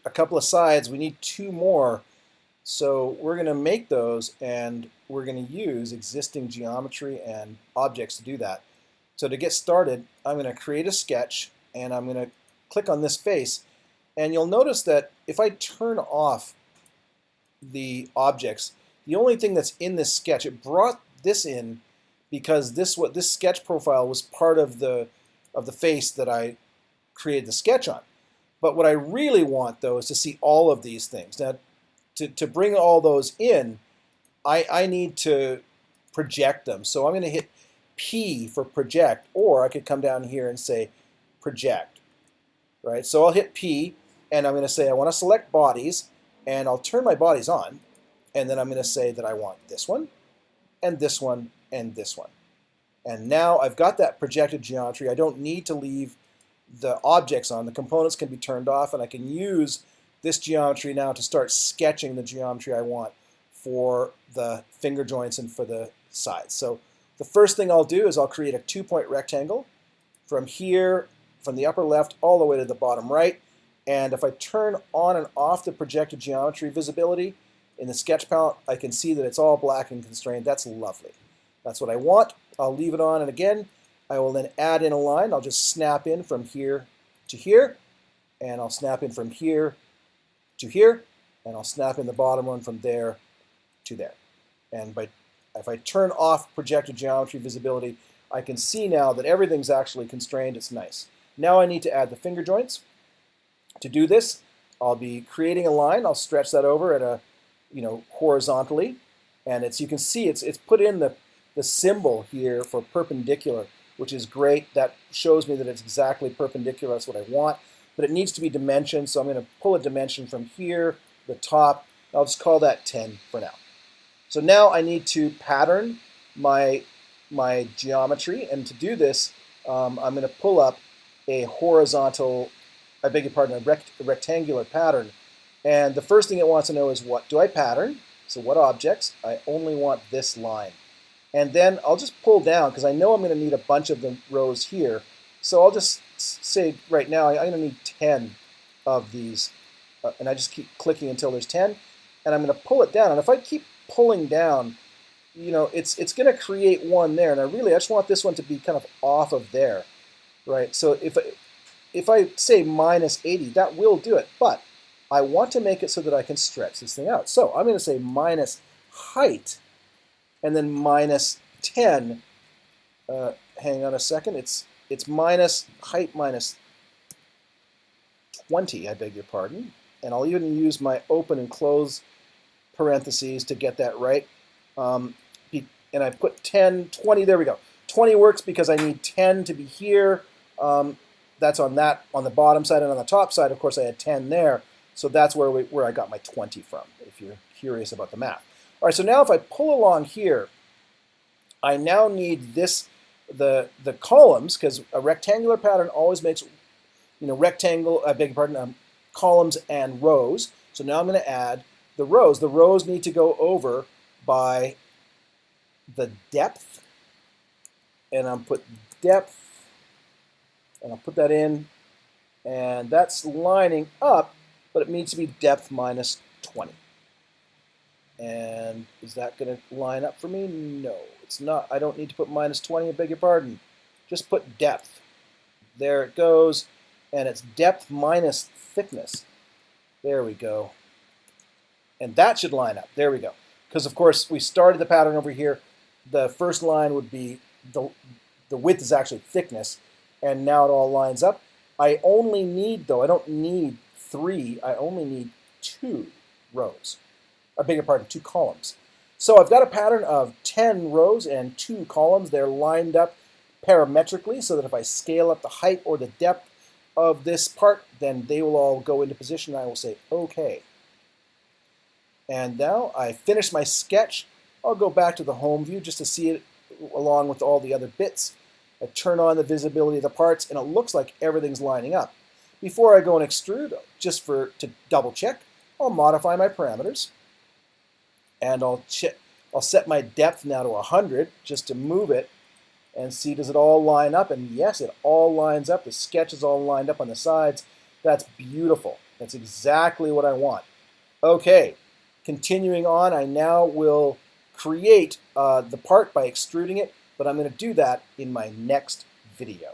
a couple of sides. We need two more. So we're going to make those, and we're going to use existing geometry and objects to do that. So to get started, I'm going to create a sketch, and I'm going to click on this face. And you'll notice that if I turn off the objects, the only thing that's in this sketch, it brought this in because this sketch profile was part of the face that I created the sketch on. But what I really want, though, is to see all of these things. Now, to bring all those in, I need to project them. So I'm going to hit P for project, or I could come down here and say project. Right? So I'll hit P, and I'm going to say I want to select bodies, and I'll turn my bodies on, and then I'm going to say that I want this one, and this one, and this one. And now I've got that projected geometry. I don't need to leave the objects on. The components can be turned off, and I can use this geometry now to start sketching the geometry I want for the finger joints and for the sides. So the first thing I'll do is I'll create a 2-point rectangle from here, from the upper left all the way to the bottom right. And if I turn on and off the projected geometry visibility in the sketch palette, I can see that it's all black and constrained. That's lovely. That's what I want. I'll leave it on, and again, I will then add in a line. I'll just snap in from here to here, and I'll snap in from here to here, and I'll snap in the bottom one from there to there. And if I turn off projected geometry visibility, I can see now that everything's actually constrained. It's nice. Now I need to add the finger joints. To do this, I'll be creating a line. I'll stretch that over at a, horizontally, and you can see it's put in the symbol here for perpendicular, which is great. That shows me that it's exactly perpendicular. That's what I want. But it needs to be dimensioned, so I'm going to pull a dimension from here, the top. I'll just call that 10 for now. So now I need to pattern my geometry, and to do this, I'm going to pull up a horizontal, a rectangular pattern. And the first thing it wants to know is, what do I pattern? So what objects? I only want this line. And then I'll just pull down, because I know I'm going to need a bunch of the rows here. So I'll just say right now I'm going to need 10 of these. And I just keep clicking until there's 10. And I'm going to pull it down. And if I keep pulling down, it's going to create one there. And I just want this one to be kind of off of there. Right? So if I say minus 80, that will do it. But I want to make it so that I can stretch this thing out. So I'm going to say minus height, and then minus 10. Hang on a second. It's minus height minus 20, I beg your pardon. And I'll even use my open and close parentheses to get that right. And I put 10, 20, there we go. 20 works because I need 10 to be here. That's on the bottom side, and on the top side, of course, I had 10 there. So that's where I got my 20 from, if you're curious about the math. All right, so now if I pull along here, I now need the columns, because a rectangular pattern always makes, columns and rows. So now I'm going to add the rows. The rows need to go over by the depth, and I'll put depth, and I'll put that in, and that's lining up, but it needs to be depth minus 20. And is that going to line up for me? No, it's not. I don't need to put minus 20, I beg your pardon. Just put depth. There it goes, and it's depth minus thickness. There we go. And that should line up. There we go. Because, of course, we started the pattern over here. The first line would be the width is actually thickness, and now it all lines up. I only need, though, I don't need 3. I only need 2 rows. I beg your pardon, 2 columns. So I've got a pattern of 10 rows and 2 columns. They're lined up parametrically so that if I scale up the height or the depth of this part, then they will all go into position, and I will say OK. And now I finish my sketch. I'll go back to the home view just to see it along with all the other bits. I turn on the visibility of the parts, and it looks like everything's lining up. Before I go and extrude, just to double check, I'll modify my parameters. And I'll set my depth now to 100 just to move it and see, does it all line up? And yes, it all lines up. The sketch is all lined up on the sides. That's beautiful. That's exactly what I want. Okay, continuing on, I now will create the part by extruding it, but I'm going to do that in my next video.